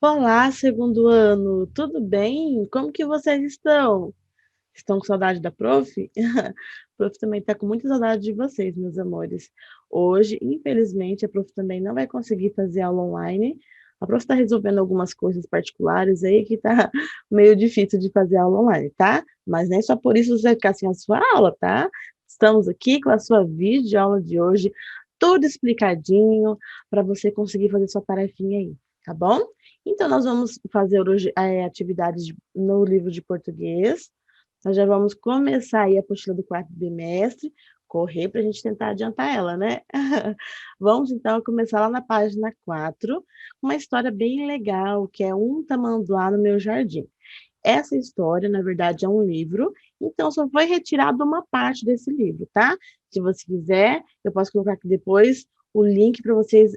Olá, segundo ano, tudo bem? Como que vocês estão? Estão com saudade da prof? A prof também está com muita saudade de vocês, meus amores. Hoje, infelizmente, a prof também não vai conseguir fazer aula online. A prof está resolvendo algumas coisas particulares aí que tá meio difícil de fazer aula online, tá? Mas nem só por isso você vai ficar sem a sua aula, tá? Estamos aqui com a sua videoaula de hoje, tudo explicadinho para você conseguir fazer sua tarefinha aí, tá bom? Então, nós vamos fazer hoje atividades no livro de português. Nós já vamos começar aí a apostila do quarto bimestre, correr para a gente tentar adiantar ela, né? Vamos então começar lá na página 4, uma história bem legal, que é Um Tamanduá no Meu Jardim. Essa história, na verdade, é um livro, então só foi retirado uma parte desse livro, tá? Se você quiser, eu posso colocar aqui depois o link para vocês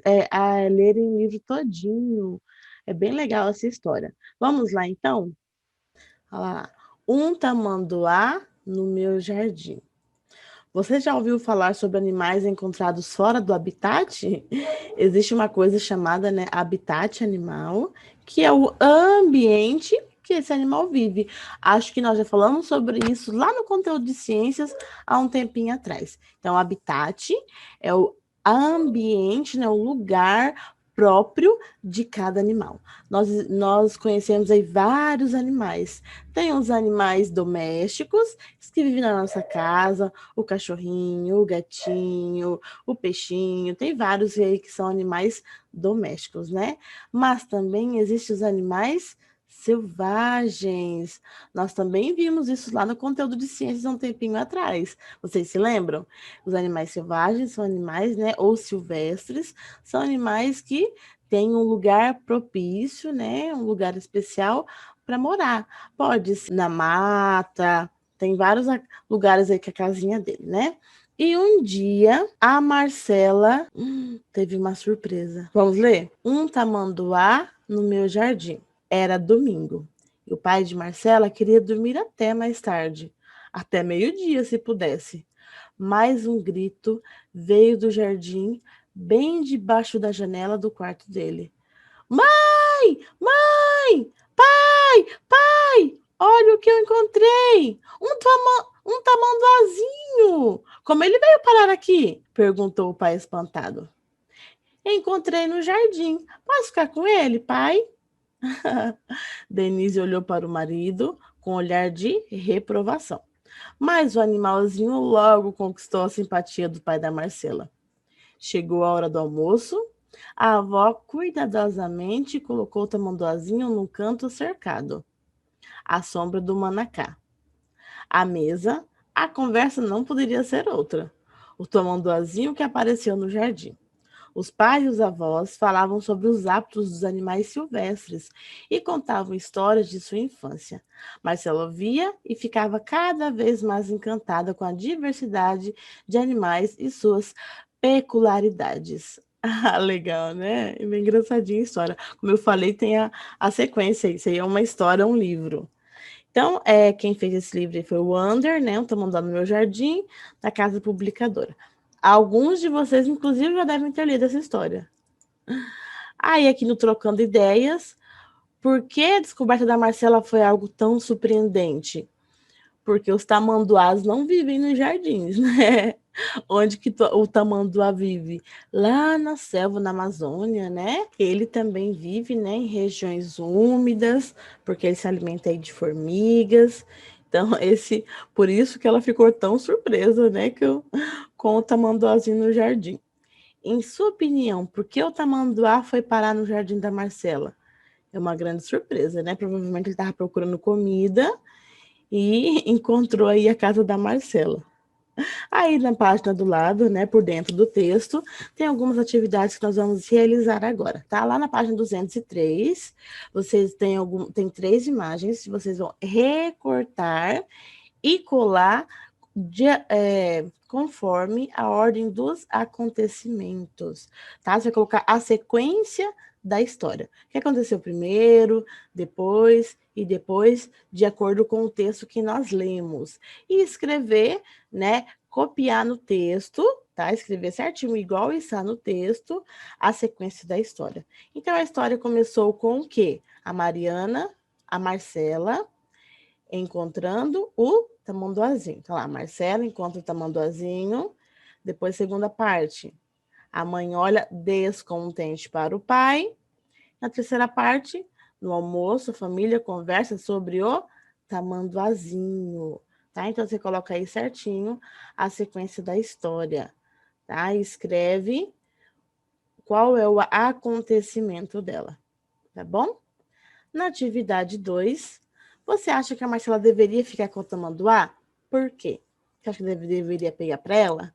lerem o livro todinho. É bem legal essa história. Vamos lá, então? Olha lá. Um tamanduá no meu jardim. Você já ouviu falar sobre animais encontrados fora do habitat? Existe uma coisa chamada, né, habitat animal, que é o ambiente que esse animal vive. Acho que nós já falamos sobre isso lá no conteúdo de ciências há um tempinho atrás. Então, habitat é o ambiente, né, o lugar próprio de cada animal. Nós conhecemos aí vários animais. Tem os animais domésticos que vivem na nossa casa, o cachorrinho, o gatinho, o peixinho, tem vários aí que são animais domésticos, né? Mas também existem os animais selvagens. Nós também vimos isso lá no conteúdo de ciências há um tempinho atrás. Vocês se lembram? Os animais selvagens são animais, né, ou silvestres, são animais que têm um lugar propício, né, um lugar especial para morar. Pode ser na mata, tem vários lugares aí que é a casinha dele, né? E um dia a Marcela teve uma surpresa. Vamos ler? Um tamanduá no meu jardim. Era domingo. E o pai de Marcela queria dormir até mais tarde, até meio-dia, se pudesse. Mais um grito veio do jardim, bem debaixo da janela do quarto dele. Mãe! Mãe! Pai! Pai! Olha o que eu encontrei! Um tamanduazinho! Como ele veio parar aqui? Perguntou o pai espantado. Encontrei no jardim. Posso ficar com ele, pai? Denise olhou para o marido com um olhar de reprovação. Mas o animalzinho logo conquistou a simpatia do pai da Marcela. Chegou a hora do almoço. A avó cuidadosamente colocou o tamanduazinho num canto cercado, à sombra do manacá. À mesa, a conversa não poderia ser outra. O tamanduazinho que apareceu no jardim. Os pais e os avós falavam sobre os hábitos dos animais silvestres e contavam histórias de sua infância. Marcela via e ficava cada vez mais encantada com a diversidade de animais e suas peculiaridades. Ah, legal, né? É bem engraçadinha a história. Como eu falei, tem a sequência. Isso aí é uma história, um livro. Então, quem fez esse livro foi o Wander, né? O Tá Mandando no Meu Jardim, da Casa Publicadora. Alguns de vocês, inclusive, já devem ter lido essa história. Aí, aqui no Trocando Ideias, por que a descoberta da Marcela foi algo tão surpreendente? Porque os tamanduás não vivem nos jardins, né? Onde que o tamanduá vive? Lá na selva, na Amazônia, né? Ele também vive, né, em regiões úmidas, porque ele se alimenta aí de formigas. Então, por isso que ela ficou tão surpresa, né, com o tamanduazinho no jardim. Em sua opinião, por que o tamanduá foi parar no jardim da Marcela? É uma grande surpresa, né? Provavelmente ele estava procurando comida e encontrou aí a casa da Marcela. Aí na página do lado, né, por dentro do texto, tem algumas atividades que nós vamos realizar agora, tá? Lá na página 203, vocês tem 3 imagens, vocês vão recortar e colar conforme a ordem dos acontecimentos, tá? Você vai colocar a sequência da história. O que aconteceu primeiro, depois e depois, de acordo com o texto que nós lemos. E escrever, né, copiar no texto, tá? Escrever certinho, igual está no texto, a sequência da história. Então, a história começou com o quê? A Mariana, a Marcela, encontrando o tamanduazinho. Então, lá, Marcela encontra o tamanduazinho. Depois, segunda parte. A mãe olha descontente para o pai. Na terceira parte, no almoço, a família conversa sobre o tamanduazinho, tá? Então, você coloca aí certinho a sequência da história, tá? E escreve qual é o acontecimento dela, tá bom? Na atividade 2, você acha que a Marcela deveria ficar com o tamanduá? Por quê? Você acha que deveria pegar para ela?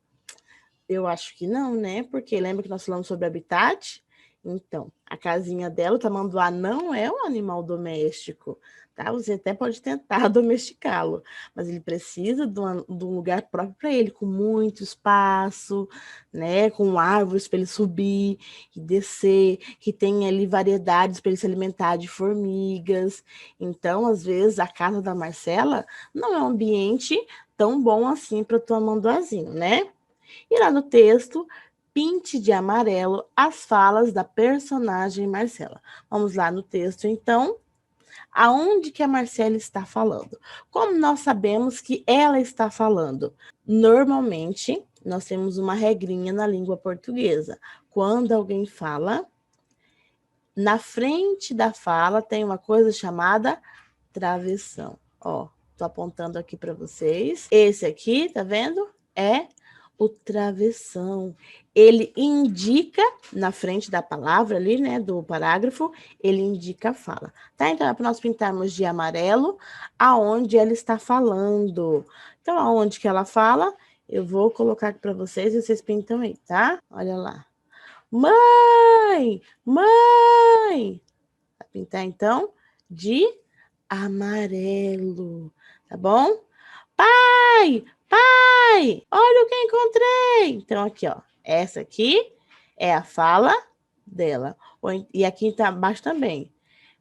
Eu acho que não, né? Porque lembra que nós falamos sobre habitat? Então, a casinha dela, o tamanduá, não é um animal doméstico, tá? Você até pode tentar domesticá-lo, mas ele precisa de um lugar próprio para ele, com muito espaço, né? Com árvores para ele subir e descer, que tem ali variedades para ele se alimentar de formigas. Então, às vezes, a casa da Marcela não é um ambiente tão bom assim para o tamanduazinho, né? E lá no texto, pinte de amarelo as falas da personagem Marcela. Vamos lá no texto, então. Aonde que a Marcela está falando? Como nós sabemos que ela está falando? Normalmente, nós temos uma regrinha na língua portuguesa. Quando alguém fala, na frente da fala tem uma coisa chamada travessão. Ó, tô apontando aqui para vocês. Esse aqui, tá vendo? É o travessão. Ele indica na frente da palavra ali, né, do parágrafo, ele indica a fala. Tá? Então, é para nós pintarmos de amarelo aonde ela está falando. Então, aonde que ela fala, eu vou colocar aqui para vocês e vocês pintam aí, tá? Olha lá. Mãe! Mãe! Vai pintar, então, de amarelo, tá bom? Pai! Pai! Olha o que encontrei! Então, aqui, ó. Essa aqui é a fala dela. E aqui embaixo também.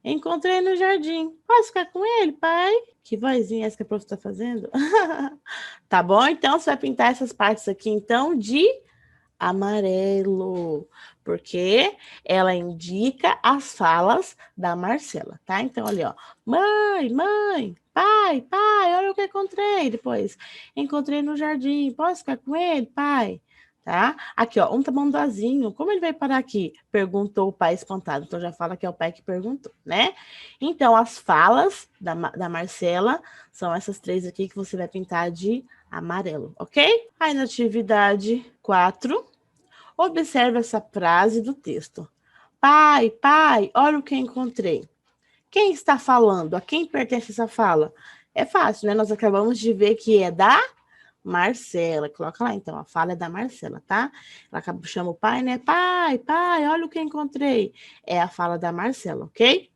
Encontrei no jardim. Posso ficar com ele, pai? Que vozinha essa que a prof está fazendo? Tá bom? Então, você vai pintar essas partes aqui, então, de amarelo, porque ela indica as falas da Marcela, tá? Então, ali, ó, mãe, mãe, pai, pai, olha o que encontrei. Depois, encontrei no jardim, posso ficar com ele, pai? Tá? Aqui, ó, um tamanduazinho, como ele vai parar aqui? Perguntou o pai espantado, então já fala que é o pai que perguntou, né? Então, as falas da Marcela são essas três aqui que você vai pintar de amarelo, ok? Aí na atividade 4, observe essa frase do texto. Pai, pai, olha o que encontrei. Quem está falando? A quem pertence essa fala? É fácil, né? Nós acabamos de ver que é da Marcela. Coloca lá, então. A fala é da Marcela, tá? Ela chama o pai, né? Pai, pai, olha o que encontrei. É a fala da Marcela, ok?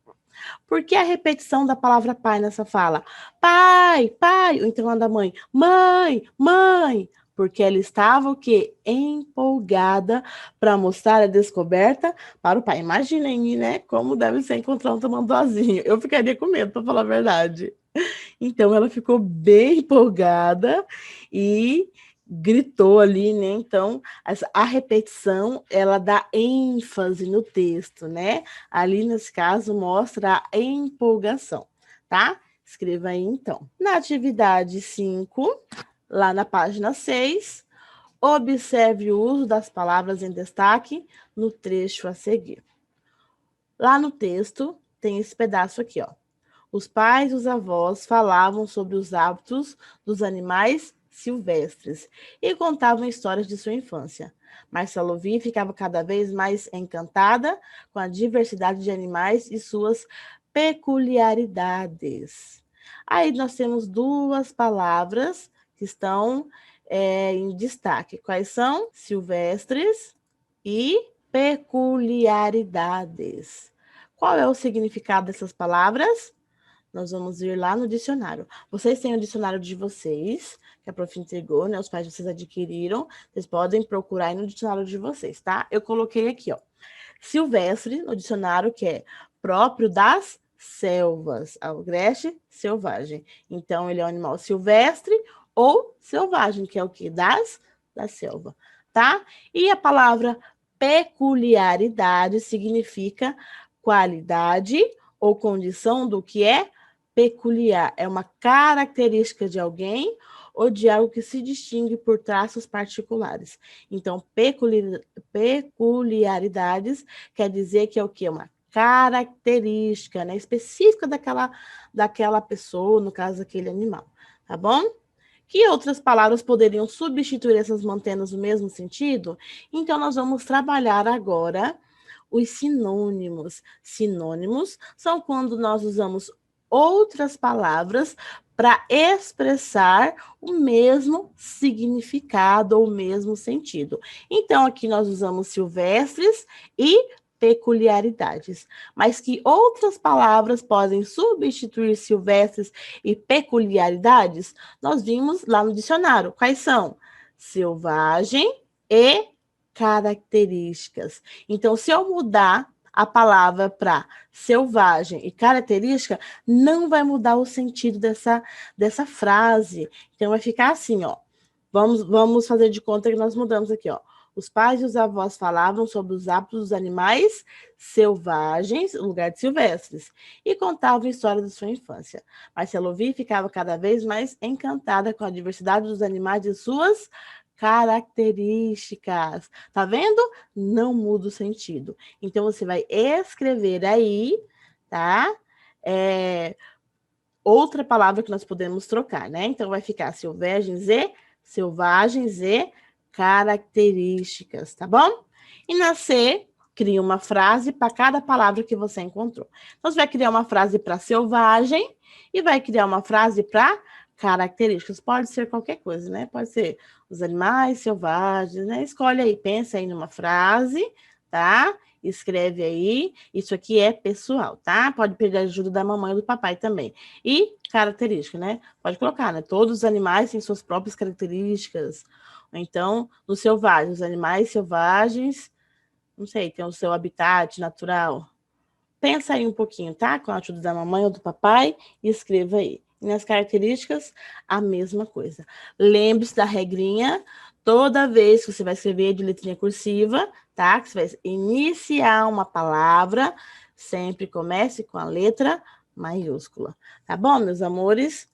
Por que a repetição da palavra pai nessa fala? Pai, pai, ou então a da mãe, mãe, mãe, porque ela estava o quê? Empolgada para mostrar a descoberta para o pai. Imaginem, né, como deve ser encontrar um tamanduazinho. Eu ficaria com medo, para falar a verdade. Então, ela ficou bem empolgada e gritou ali, né? Então, a repetição, ela dá ênfase no texto, né? Ali, nesse caso, mostra a empolgação, tá? Escreva aí, então. Na atividade 5, lá na página 6, observe o uso das palavras em destaque no trecho a seguir. Lá no texto, tem esse pedaço aqui, ó. Os pais e os avós falavam sobre os hábitos dos animais silvestres e contavam histórias de sua infância. Marcela ouvia e ficava cada vez mais encantada com a diversidade de animais e suas peculiaridades. Aí nós temos duas palavras que estão em destaque. Quais são? Silvestres e peculiaridades. Qual é o significado dessas palavras? Nós vamos ir lá no dicionário. Vocês têm o dicionário de vocês, que a prof entregou, né? Os pais de vocês adquiriram. Vocês podem procurar aí no dicionário de vocês, tá? Eu coloquei aqui, ó. Silvestre, no dicionário, que é próprio das selvas. Agreste, selvagem. Então, ele é um animal silvestre ou selvagem, que é o quê? Da selva, tá? E a palavra peculiaridade significa qualidade ou condição do que é peculiar. É uma característica de alguém ou de algo que se distingue por traços particulares. Então, peculiaridades quer dizer que é o quê? Uma característica, né, específica daquela pessoa, no caso, daquele animal, tá bom? Que outras palavras poderiam substituir essas mantenas no mesmo sentido? Então, nós vamos trabalhar agora os sinônimos. Sinônimos são quando nós usamos outras palavras para expressar o mesmo significado ou o mesmo sentido. Então, aqui nós usamos silvestres e peculiaridades, mas que outras palavras podem substituir silvestres e peculiaridades, nós vimos lá no dicionário. Quais são? Selvagem e características. Então, se eu mudar a palavra para selvagem e característica, não vai mudar o sentido dessa frase. Então, vai ficar assim, ó. Vamos fazer de conta que nós mudamos aqui, ó. Os pais e os avós falavam sobre os hábitos dos animais selvagens, no lugar de silvestres, e contavam histórias da sua infância. Marcela ouvia e ficava cada vez mais encantada com a diversidade dos animais e suas características. Tá vendo? Não muda o sentido. Então, você vai escrever aí, tá? Outra palavra que nós podemos trocar, né? Então, vai ficar selvagens e características, tá bom? E na C, cria uma frase para cada palavra que você encontrou. Então, você vai criar uma frase para selvagem e vai criar uma frase para características. Pode ser qualquer coisa, né? Pode ser os animais selvagens, né? Escolhe aí, pensa aí numa frase, tá? Escreve aí. Isso aqui é pessoal, tá? Pode pedir ajuda da mamãe ou do papai também. E característica, né? Pode colocar, né? Todos os animais têm suas próprias características. Então, no selvagem, os animais selvagens, não sei, tem o seu habitat natural. Pensa aí um pouquinho, tá? Com a ajuda da mamãe ou do papai e escreva aí. E nas características, a mesma coisa. Lembre-se da regrinha, toda vez que você vai escrever de letrinha cursiva, tá? Que você vai iniciar uma palavra, sempre comece com a letra maiúscula. Tá bom, meus amores?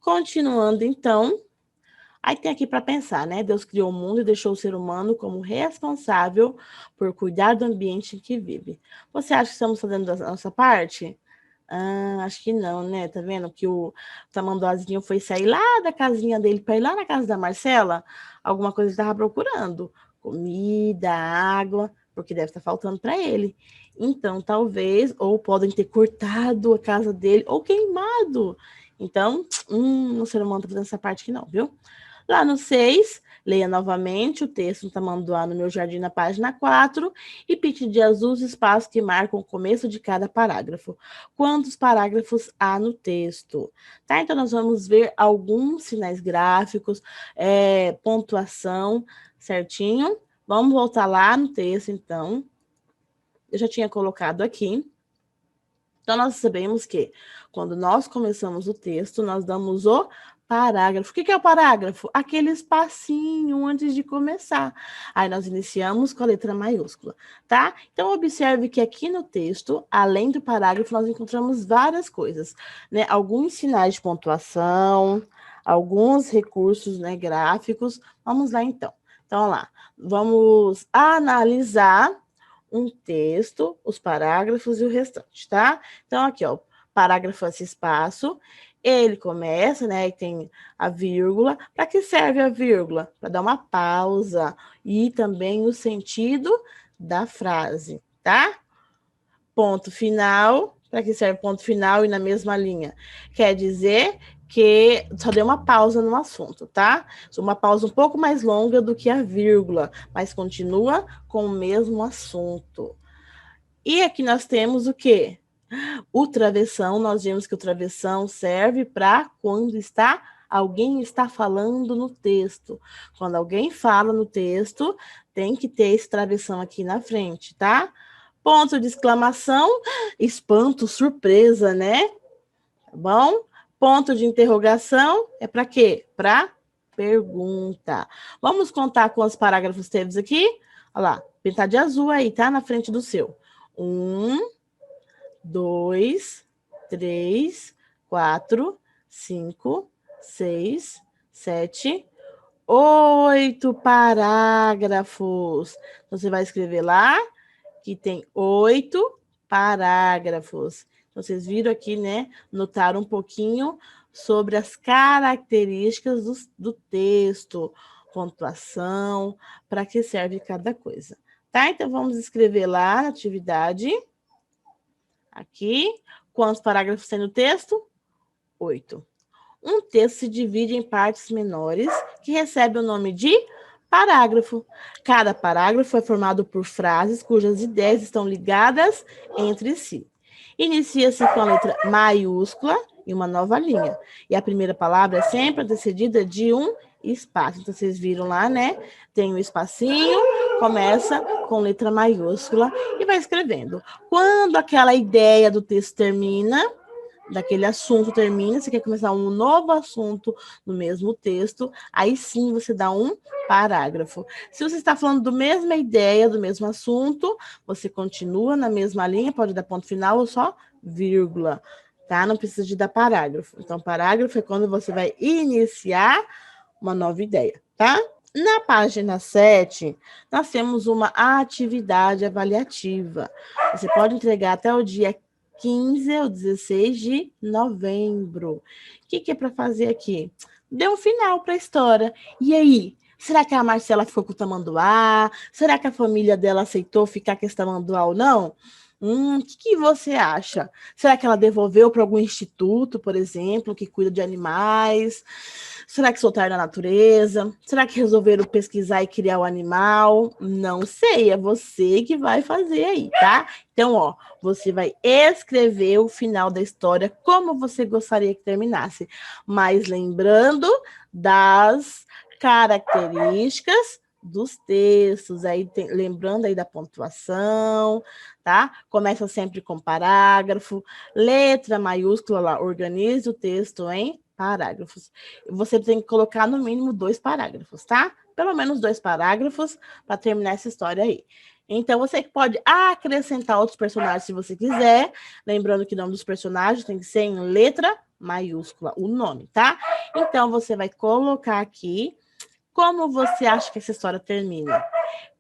Continuando, então. Aí tem aqui para pensar, né? Deus criou o mundo e deixou o ser humano como responsável por cuidar do ambiente em que vive. Você acha que estamos fazendo a nossa parte? Acho que não, né? Tá vendo que o tamanduazinho foi sair lá da casinha dele para ir lá na casa da Marcela? Alguma coisa ele estava procurando. Comida, água, porque deve estar faltando para ele. Então, talvez, ou podem ter cortado a casa dele, ou queimado. Então, o ser humano está fazendo essa parte aqui não, viu? Lá no 6, leia novamente o texto do Tamanduá no meu jardim na página 4 e pinte de azul os espaços que marcam o começo de cada parágrafo. Quantos parágrafos há no texto? Tá? Então, nós vamos ver alguns sinais gráficos, pontuação, certinho? Vamos voltar lá no texto, então. Eu já tinha colocado aqui. Então, nós sabemos que quando nós começamos o texto, nós damos o parágrafo. O que é o parágrafo? Aquele espacinho antes de começar. Aí nós iniciamos com a letra maiúscula, tá? Então, observe que aqui no texto, além do parágrafo, nós encontramos várias coisas, né? Alguns sinais de pontuação, alguns recursos, né, gráficos. Vamos lá, então. Então, lá. Vamos analisar um texto, os parágrafos e o restante, tá? Então, aqui, ó, parágrafo esse espaço, ele começa, né, e tem a vírgula. Para que serve a vírgula? Para dar uma pausa e também o sentido da frase, tá? Ponto final. Para que serve ponto final e na mesma linha? Quer dizer que só deu uma pausa no assunto, tá? Uma pausa um pouco mais longa do que a vírgula, mas continua com o mesmo assunto. E aqui nós temos o quê? O travessão, nós vimos que o travessão serve para quando alguém está falando no texto. Quando alguém fala no texto, tem que ter esse travessão aqui na frente, tá? Ponto de exclamação, espanto, surpresa, né? Tá bom? Ponto de interrogação é para quê? Para pergunta. Vamos contar quantos parágrafos temos aqui? Olha lá, pintar de azul aí, tá? Na frente do seu. 1, 2, 3, 4, 5, 6, 7, 8 parágrafos. Então, você vai escrever lá que tem 8 parágrafos. Então, vocês viram aqui, né? Notaram um pouquinho sobre as características do texto, pontuação, para que serve cada coisa. Tá? Então, vamos escrever lá na atividade. Aqui. Quantos parágrafos tem no texto? 8. Um texto se divide em partes menores que recebe o nome de parágrafo. Cada parágrafo é formado por frases cujas ideias estão ligadas entre si. Inicia-se com a letra maiúscula e uma nova linha. E a primeira palavra é sempre antecedida de um espaço. Então, vocês viram lá, né? Tem um espacinho, começa com letra maiúscula e vai escrevendo. Quando aquela ideia do texto termina, daquele assunto termina, você quer começar um novo assunto no mesmo texto, aí sim você dá um parágrafo. Se você está falando da mesma ideia, do mesmo assunto, você continua na mesma linha, pode dar ponto final ou só vírgula, tá? Não precisa de dar parágrafo. Então, parágrafo é quando você vai iniciar uma nova ideia, tá? Na página 7, nós temos uma atividade avaliativa. Você pode entregar até o dia 15 ou 16 de novembro. O que é para fazer aqui? Dê um final para a história. E aí? Será que a Marcela ficou com o tamanduá? Será que a família dela aceitou ficar com esse tamanduá ou não? O que você acha? Será que ela devolveu para algum instituto, por exemplo, que cuida de animais? Será que soltaram na natureza? Será que resolveram pesquisar e criar o animal? Não sei, é você que vai fazer aí, tá? Então, ó, você vai escrever o final da história como você gostaria que terminasse, mas lembrando das características dos textos, aí lembrando aí da pontuação, tá? Começa sempre com parágrafo, letra maiúscula lá, organize o texto em parágrafos. Você tem que colocar no mínimo 2 parágrafos, tá? Pelo menos 2 parágrafos para terminar essa história aí. Então, você pode acrescentar outros personagens se você quiser, lembrando que o nome dos personagens tem que ser em letra maiúscula, o nome, tá? Então, você vai colocar aqui como você acha que essa história termina.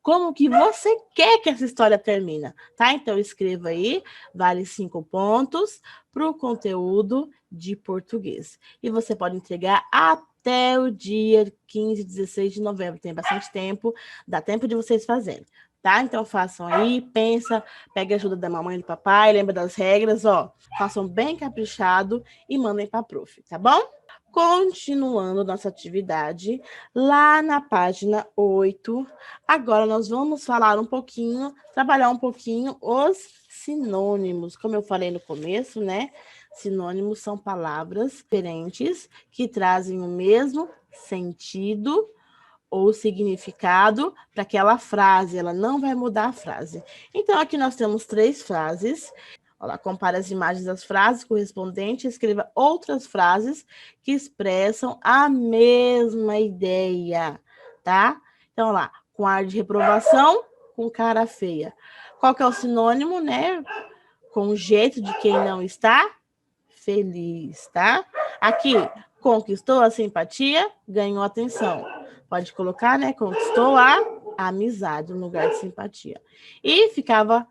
Como que você quer que essa história termine, tá? Então, escreva aí, vale 5 pontos para o conteúdo de português. E você pode entregar até o dia 15, 16 de novembro. Tem bastante tempo, dá tempo de vocês fazerem, tá? Então, façam aí, pensa, pegue a ajuda da mamãe e do papai, lembra das regras, ó. Façam bem caprichado e mandem para a prof, tá bom? Continuando nossa atividade, lá na página 8, agora nós vamos falar um pouquinho, trabalhar um pouquinho os sinônimos. Como eu falei no começo, né? Sinônimos são palavras diferentes que trazem o mesmo sentido ou significado para aquela frase, ela não vai mudar a frase. Então, aqui nós temos 3 frases. Olha lá, compare as imagens das frases correspondentes e escreva outras frases que expressam a mesma ideia, tá? Então, olha lá, com ar de reprovação, com cara feia. Qual que é o sinônimo, né? Com o jeito de quem não está feliz, tá? Aqui, conquistou a simpatia, ganhou atenção. Pode colocar, né? Conquistou a amizade no lugar de simpatia. E ficava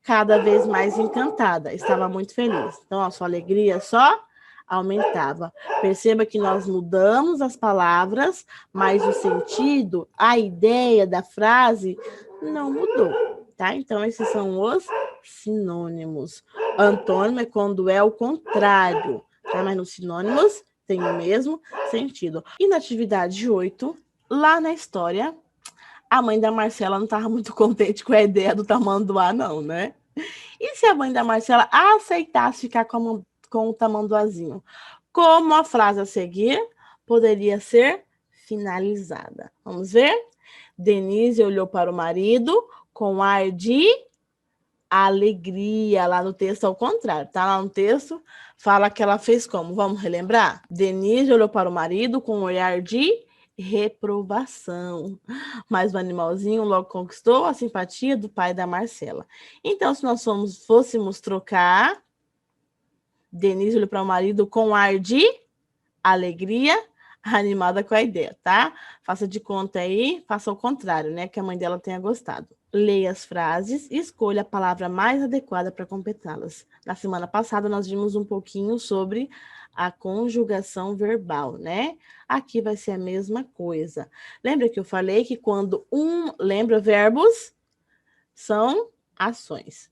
cada vez mais encantada, estava muito feliz. Então, a sua alegria só aumentava. Perceba que nós mudamos as palavras, mas o sentido, a ideia da frase não mudou, tá? Então, esses são os sinônimos. Antônimo é quando é o contrário, tá? Mas nos sinônimos tem o mesmo sentido. E na atividade 8, lá na história, a mãe da Marcela não estava muito contente com a ideia do tamanduá, não, né? E se a mãe da Marcela aceitasse ficar com o tamanduazinho? Como a frase a seguir poderia ser finalizada? Vamos ver? Denise olhou para o marido com ar de alegria. Lá no texto, ao contrário, tá? Lá no texto, fala que ela fez como? Vamos relembrar? Denise olhou para o marido com um olhar de reprovação. Mas o animalzinho logo conquistou a simpatia do pai da Marcela. Então, se nós fôssemos trocar, Denise olhou para o marido com ar de alegria, animada com a ideia, tá? Faça de conta aí, faça o contrário, né? Que a mãe dela tenha gostado. Leia as frases e escolha a palavra mais adequada para completá-las. Na semana passada, nós vimos um pouquinho sobre a conjugação verbal, né? Aqui vai ser a mesma coisa. Lembra que eu falei que quando lembra, verbos são ações.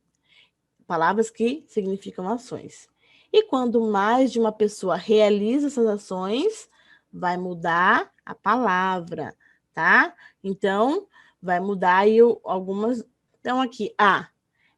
Palavras que significam ações. E quando mais de uma pessoa realiza essas ações, vai mudar a palavra, tá? Então, vai mudar aí algumas. Então, aqui,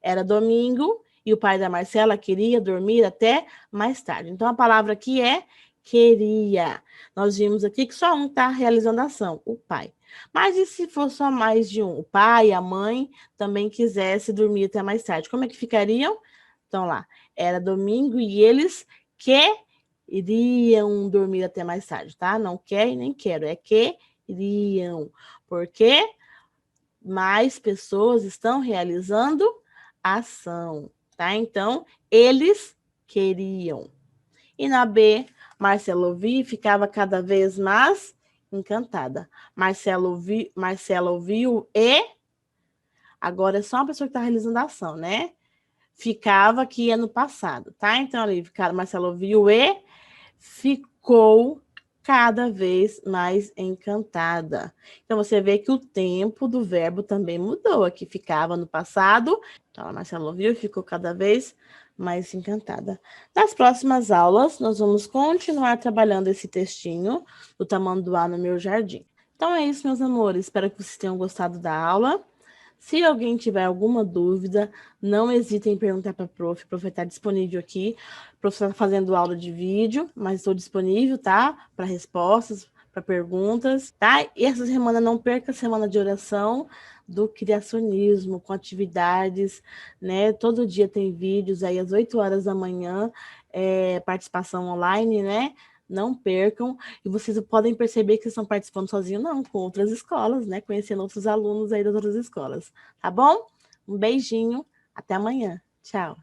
era domingo e o pai da Marcela queria dormir até mais tarde. Então, a palavra aqui é queria. Nós vimos aqui que só um está realizando a ação, o pai. Mas e se for só mais de um? O pai, a mãe também quisesse dormir até mais tarde. Como é que ficariam? Então, lá, era domingo e eles queriam dormir até mais tarde, tá? Não quer e nem quero, é queriam. Porque mais pessoas estão realizando a ação, tá? Então, eles queriam. E na B, Marcela ouvia e ficava cada vez mais encantada. Marcela ouviu e agora é só uma pessoa que está realizando a ação, né? Ficava que ia no passado, tá? Então, ali, Marcela ouviu e ficou cada vez mais encantada. Então, você vê que o tempo do verbo também mudou. Aqui ficava no passado. Então, a Marcela ouviu e ficou cada vez mais encantada. Nas próximas aulas, nós vamos continuar trabalhando esse textinho do Tamanduá no Meu Jardim. Então, é isso, meus amores. Espero que vocês tenham gostado da aula. Se alguém tiver alguma dúvida, não hesitem em perguntar para a prof. A prof está disponível aqui. O prof está fazendo aula de vídeo, mas estou disponível, tá? Para respostas, para perguntas, tá? E essa semana, não perca a semana de oração do criacionismo, com atividades, né? Todo dia tem vídeos aí às 8 horas da manhã, participação online, né? Não percam. E vocês podem perceber que estão participando sozinhos, não, com outras escolas, né? Conhecendo outros alunos aí das outras escolas. Tá bom? Um beijinho. Até amanhã. Tchau.